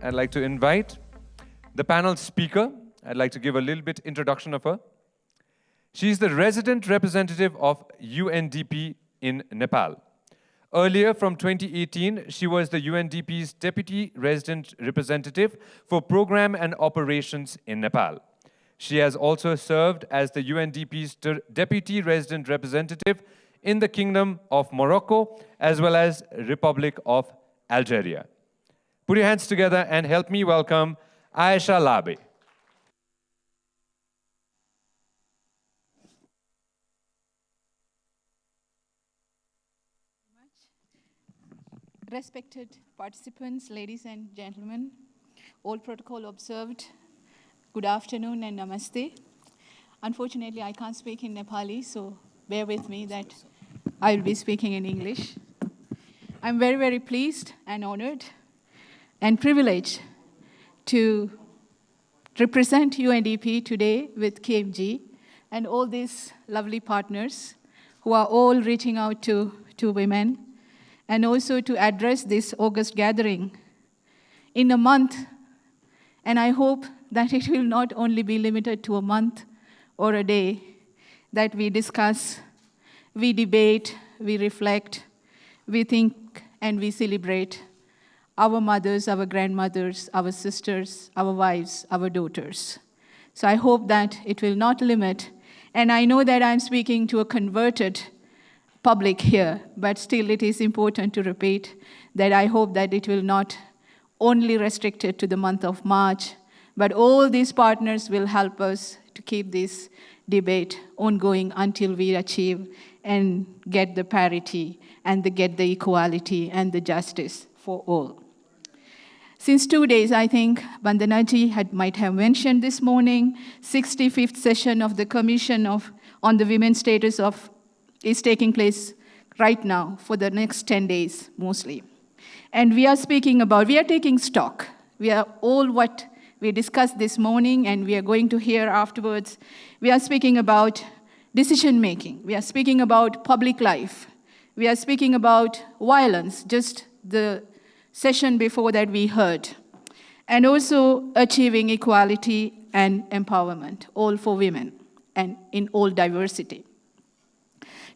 I'd like to invite the panel speaker. I'd like to give a little bit introduction of her. She's the resident representative of UNDP in Nepal. Earlier, from 2018, she was the UNDP's Deputy Resident Representative for Program and Operations in Nepal. She has also served as the UNDP's Deputy Resident Representative in the Kingdom of Morocco, as well as Republic of Algeria. Put your hands together and help me welcome Aisha Labe. Respected participants, ladies and gentlemen, all protocol observed, good afternoon and namaste. Unfortunately, I can't speak in Nepali, so bear with me that I will be speaking in English. I'm very, very pleased and honored and privileged to represent UNDP today with KMG and all these lovely partners who are all reaching out to women, and also to address this August gathering in a month. And I hope that it will not only be limited to a month or a day, that we discuss, we debate, we reflect, we think, and we celebrate our mothers, our grandmothers, our sisters, our wives, our daughters. So I hope that it will not limit. And I know that I'm speaking to a converted public here, but still it is important to repeat that I hope that it will not only restrict it to the month of March, but all these partners will help us to keep this debate ongoing until we achieve and get the parity and get the equality and the justice for all. Since 2 days, I think Bandanaji might have mentioned this morning, 65th session of the Commission on the Women's Status is taking place right now for the next 10 days, mostly. And we are taking stock. We are all what we discussed this morning and we are going to hear afterwards. We are speaking about decision-making. We are speaking about public life. We are speaking about violence, just the session before that we heard. And also achieving equality and empowerment, all for women and in all diversity.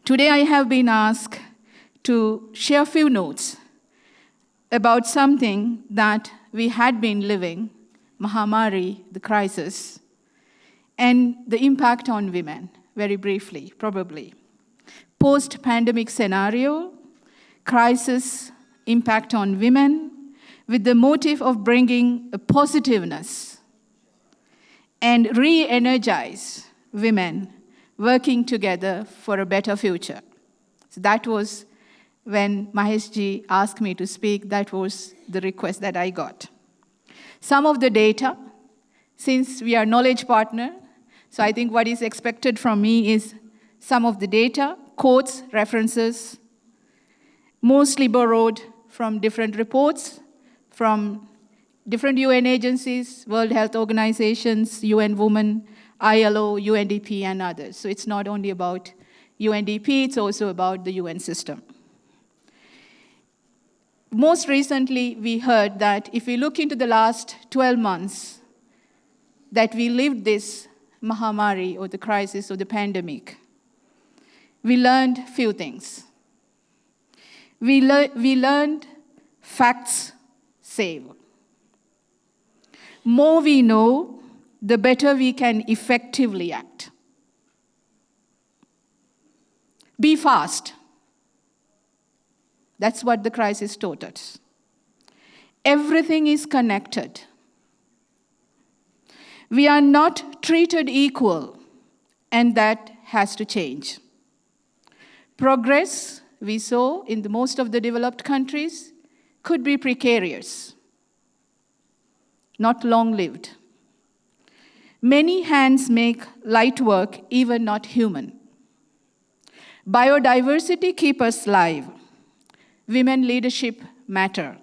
Today I have been asked to share a few notes about something that we had been living, Mahamari, the crisis, and the impact on women, very briefly, probably. Post-pandemic scenario, crisis, impact on women, with the motive of bringing a positiveness and re-energize women working together for a better future. So that was when Maheshji asked me to speak, that was the request that I got. Some of the data, since we are knowledge partner, so I think what is expected from me is some of the data, quotes, references, mostly borrowed from different reports, from different UN agencies, World Health Organizations, UN Women, ILO, UNDP, and others. So it's not only about UNDP, it's also about the UN system. Most recently, we heard that if we look into the last 12 months, that we lived this Mahamari, or the crisis, or the pandemic, we learned few things. We learned facts save. More we know, the better we can effectively act. Be fast. That's what the crisis taught us. Everything is connected. We are not treated equal, and that has to change. Progress, we saw in most of the developed countries, could be precarious, not long-lived. Many hands make light work even not human. Biodiversity keeps us alive. Women leadership matter.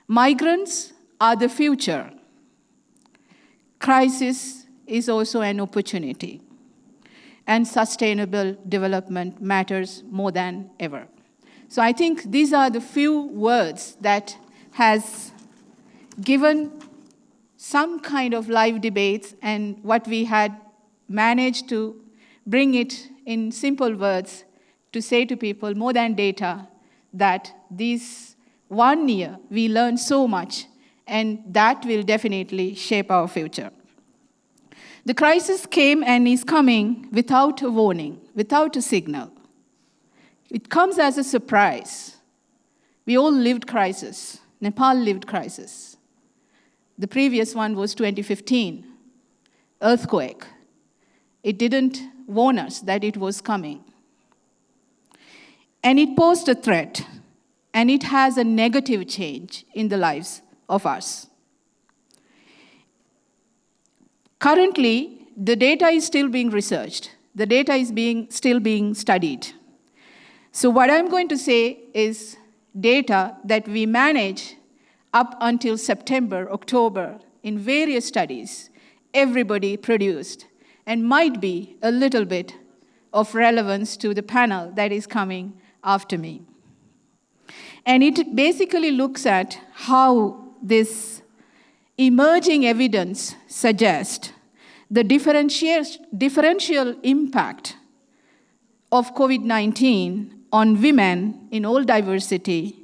Migrants are the future. Crisis is also an opportunity. And sustainable development matters more than ever. So I think these are the few words that has given some kind of live debates and what we had managed to bring it in simple words to say to people more than data that this 1 year we learned so much and that will definitely shape our future. The crisis came and is coming without a warning, without a signal. It comes as a surprise. We all lived crisis. Nepal lived crisis. The previous one was 2015, earthquake. It didn't warn us that it was coming. And it posed a threat, and it has a negative change in the lives of us. Currently, the data is still being researched. The data is still being studied. So what I'm going to say is data that we manage up until September, October, in various studies, everybody produced, and might be a little bit of relevance to the panel that is coming after me. And it basically looks at how this emerging evidence suggests the differential impact of COVID-19 on women in all diversity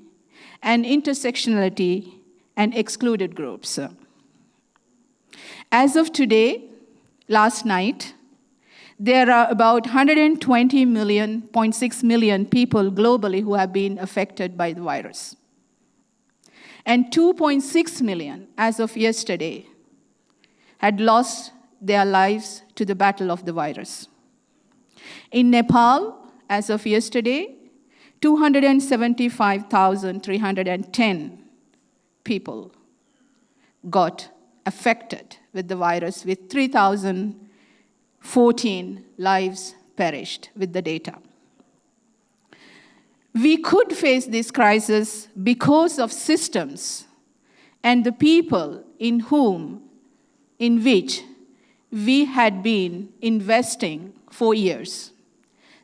and intersectionality and excluded groups. As of today, last night, there are about 120.6 million people globally who have been affected by the virus. And 2.6 million, as of yesterday, had lost their lives to the battle of the virus. In Nepal, as of yesterday, 275,310 people got affected with the virus, with 3,014 lives perished with the data. We could face this crisis because of systems and the people in which we had been investing for years.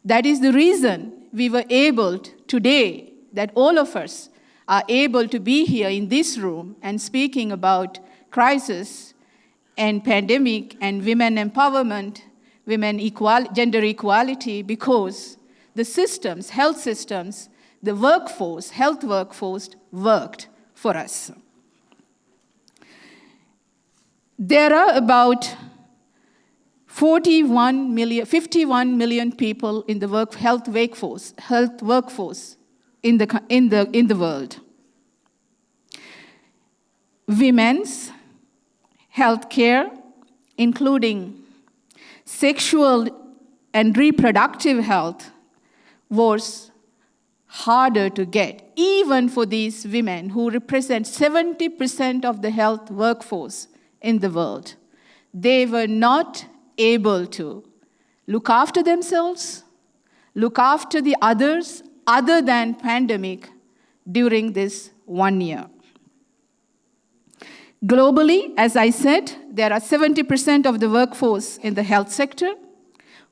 That is the reason we were able today, that all of us are able to be here in this room and speaking about crisis and pandemic and women empowerment, gender equality, because the systems, health systems, the workforce, health workforce worked for us. There are about 51 million people in the health workforce in the world. Women's health care, including sexual and reproductive health, was harder to get, even for these women who represent 70% of the health workforce in the world. They were not able to look after themselves, look after the others, other than pandemic, during this 1 year. Globally, as I said, there are 70% of the workforce in the health sector,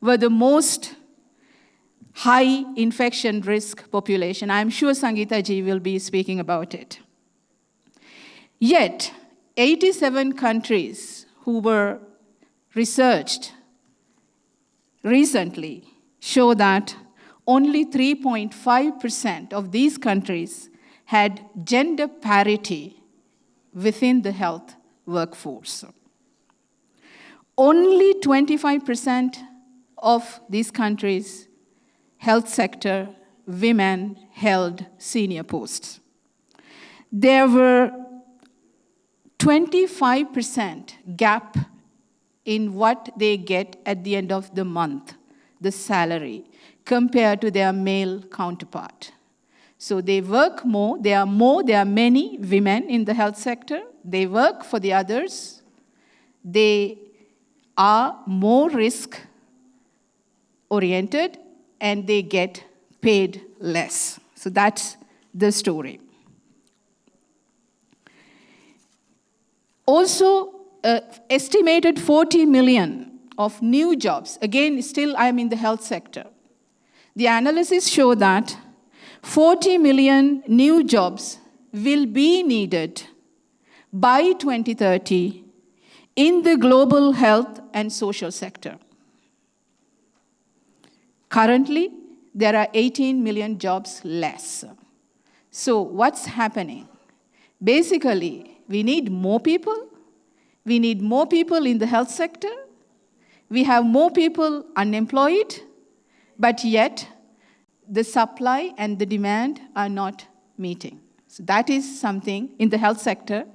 were the most high infection risk population. I'm sure Sangeeta ji will be speaking about it. Yet, 87 countries who were researched recently show that only 3.5% of these countries had gender parity within the health workforce. Only 25% of these countries' health sector women held senior posts. There were 25% gap in what they get at the end of the month, the salary, compared to their male counterpart. So they work more, there are many women in the health sector, they work for the others, they are more risk-oriented, and they get paid less. So that's the story. Also, estimated 40 million of new jobs. Again, still I'm in the health sector. The analysis show that 40 million new jobs will be needed by 2030 in the global health and social sector. Currently, there are 18 million jobs less. So what's happening? Basically, we need more people. We need more people in the health sector. We have more people unemployed, but yet the supply and the demand are not meeting. So that is something in the health sector.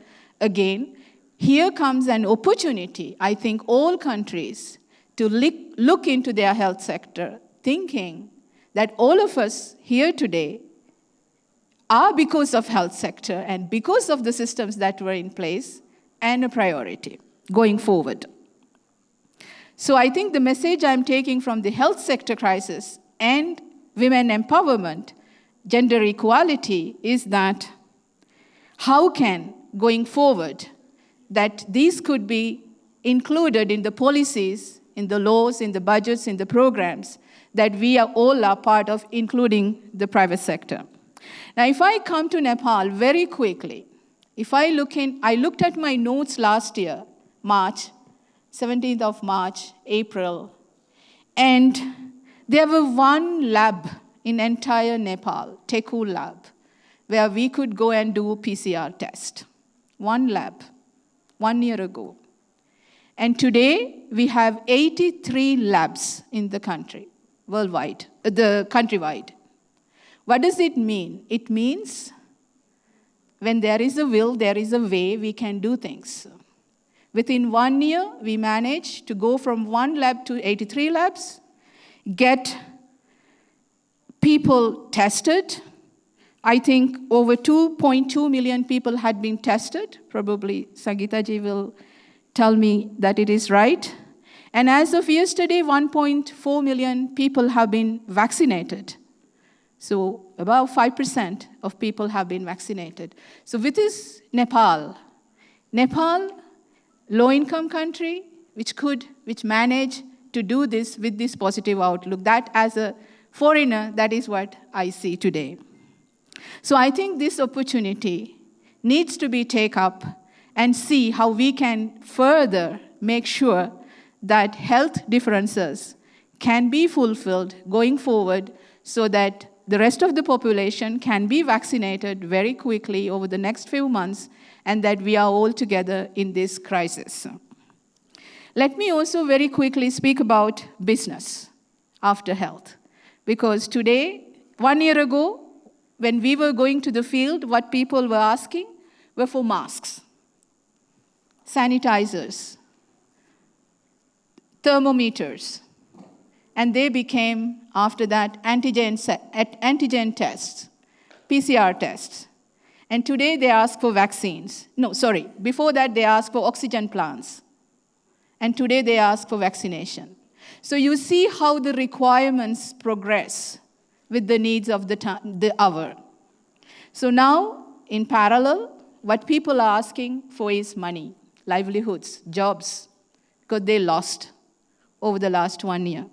Again, here comes an opportunity, I think, all countries to look into their health sector, thinking that all of us here today are, because of health sector and because of the systems that were in place, and a priority going forward. So I think the message I'm taking from the health sector crisis and women empowerment, gender equality, is that how can, going forward, that these could be included in the policies, in the laws, in the budgets, in the programs that we are all are part of, including the private sector. Now, if I come to Nepal very quickly, I looked at my notes last year, March, 17th of March, April, and there were one lab in entire Nepal, Teku lab, where we could go and do PCR test. One lab, 1 year ago. And today, we have 83 labs in the country, countrywide. What does it mean? It means when there is a will, there is a way we can do things. Within 1 year, we managed to go from 1 lab to 83 labs, get people tested. I think over 2.2 million people had been tested. Probably Sangeeta ji will tell me that it is right. And as of yesterday, 1.4 million people have been vaccinated. So about 5% of people have been vaccinated. So with this Nepal, low-income country, which managed to do this with this positive outlook. That, as a foreigner, that is what I see today. So I think this opportunity needs to be taken up and see how we can further make sure that health differences can be fulfilled going forward so that the rest of the population can be vaccinated very quickly over the next few months, and that we are all together in this crisis. Let me also very quickly speak about business after health. Because today, 1 year ago, when we were going to the field, what people were asking were for masks, sanitizers, thermometers, and they became, after that, antigen tests, PCR tests. And today they ask for vaccines. No, sorry, before that they asked for oxygen plants. And today they ask for vaccination. So you see how the requirements progress with the needs of the hour. So now, in parallel, what people are asking for is money, livelihoods, jobs, because they lost over the last 1 year.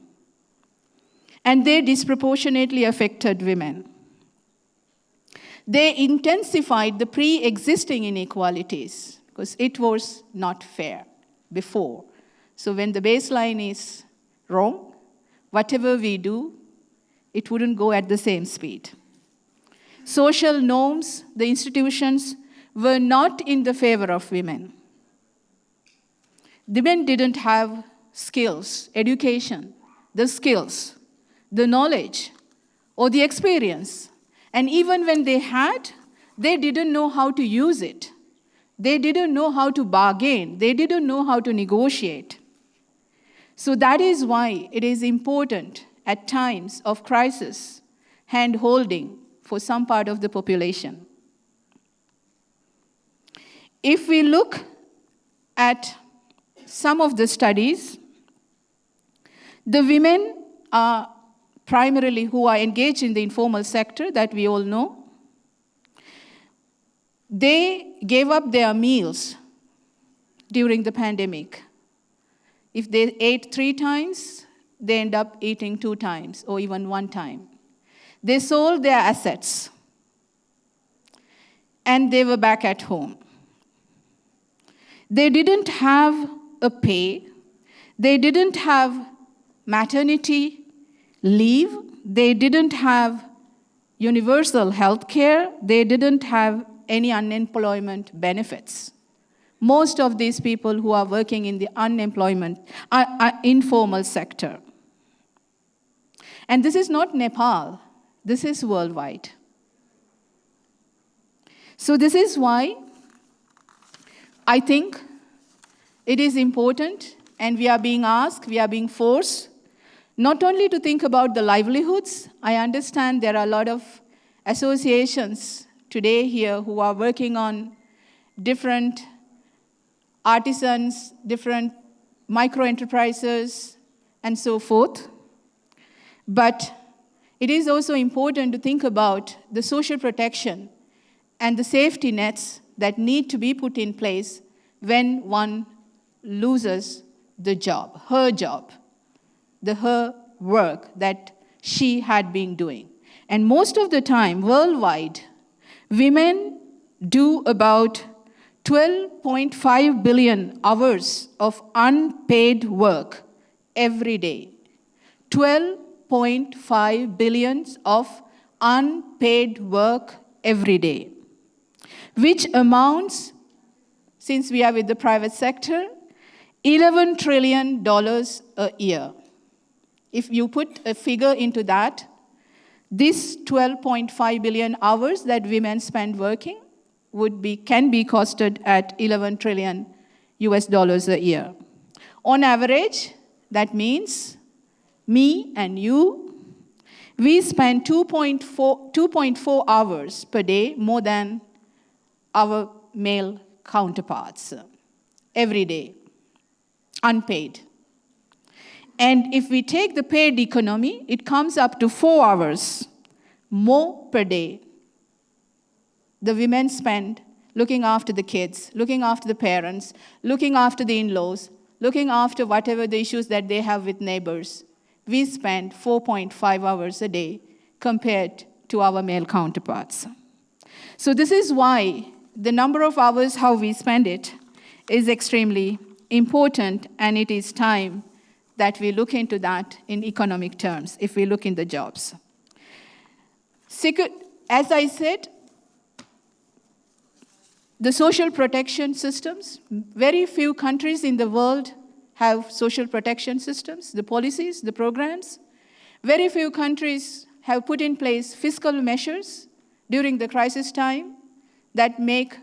And they disproportionately affected women. They intensified the pre-existing inequalities because it was not fair before. So when the baseline is wrong, whatever we do, it wouldn't go at the same speed. Social norms, the institutions, were not in the favor of women. The men didn't have skills, education, the skills, the knowledge, or the experience. And even when they had, they didn't know how to use it. They didn't know how to bargain. They didn't know how to negotiate. So that is why it is important at times of crisis, hand-holding for some part of the population. If we look at some of the studies, the women are primarily who are engaged in the informal sector that we all know. They gave up their meals during the pandemic. If they ate 3 times, they end up eating 2 times or even 1 time. They sold their assets and they were back at home. They didn't have a pay. They didn't have maternity leave. They didn't have universal health care. They didn't have any unemployment benefits. Most of these people who are working in the informal sector. And this is not Nepal. This is worldwide. So this is why I think it is important, and we are being asked, we are being forced, not only to think about the livelihoods. I understand there are a lot of associations today here who are working on different artisans, different micro-enterprises, and so forth. But it is also important to think about the social protection and the safety nets that need to be put in place when one loses the job, her work that she had been doing. And most of the time, worldwide, women do about 12.5 billion hours of unpaid work every day. 12.5 billion of unpaid work every day, which amounts, since we are with the private sector, $11 trillion a year. If you put a figure into that, this 12.5 billion hours that women spend working can be costed at $11 trillion a year. On average, that means me and you, we spend 2.4 hours per day more than our male counterparts every day, unpaid. And if we take the paid economy, it comes up to 4 hours more per day. The women spend looking after the kids, looking after the parents, looking after the in-laws, looking after whatever the issues that they have with neighbors. We spend 4.5 hours a day compared to our male counterparts. So this is why the number of hours, how we spend it, is extremely important, and it is time that we look into that in economic terms, if we look in the jobs. As I said, the social protection systems, very few countries in the world have social protection systems, the policies, the programs. Very few countries have put in place fiscal measures during the crisis time that make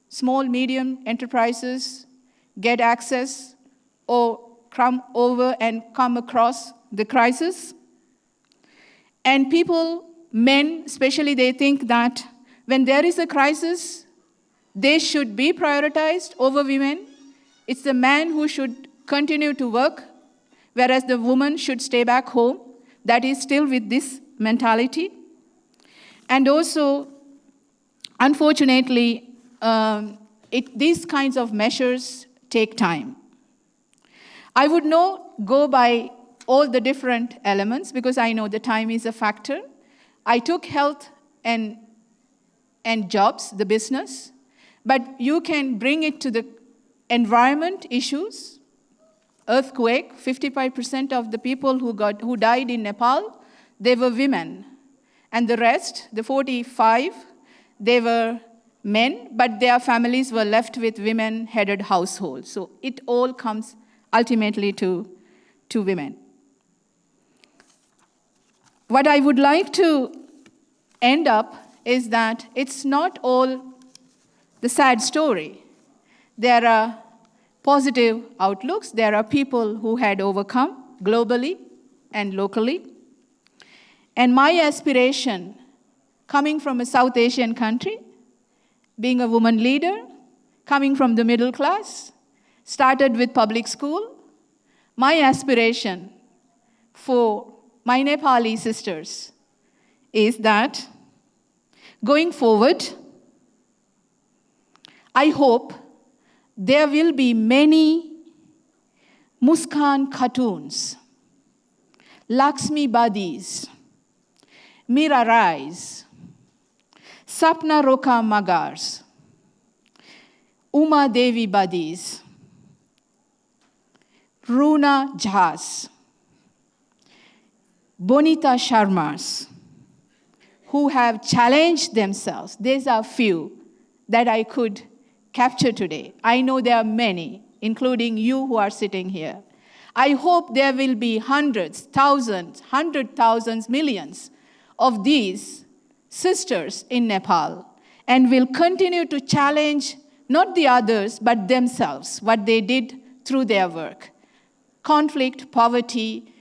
small, medium enterprises get access or come over and come across the crisis. And people, men especially, they think that when there is a crisis, they should be prioritized over women. It's the man who should continue to work, whereas the woman should stay back home. That is still with this mentality. And also, unfortunately, these kinds of measures take time. I would not go by all the different elements because I know the time is a factor. I took health and jobs, the business, but you can bring it to the environment issues. Earthquake, 55% of the people who died in Nepal, they were women. And the rest, the 45, they were men, but their families were left with women-headed households. So it all comes ultimately to women. What I would like to end up is that it's not all the sad story. There are positive outlooks. There are people who had overcome globally and locally. And my aspiration, coming from a South Asian country, being a woman leader, coming from the middle class, started with public school, my aspiration for my Nepali sisters is that going forward, I hope there will be many Muskan Khatuns, Lakshmi Badis, Mira Rais, Sapna Roka Magars, Uma Devi Badis, Runa Jhas, Bonita Sharmas, who have challenged themselves. These are few that I could capture today. I know there are many, including you who are sitting here. I hope there will be hundreds, thousands, 100,000s, millions of these sisters in Nepal, and will continue to challenge not the others, but themselves, what they did through their work. Conflict, poverty,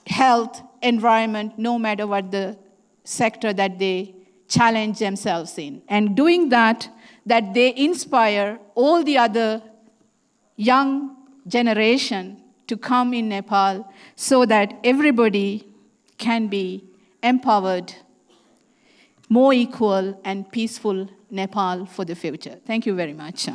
health, environment, no matter what the sector that they challenge themselves in. And doing that they inspire all the other young generation to come in Nepal so that everybody can be empowered, more equal and peaceful Nepal for the future. Thank you very much.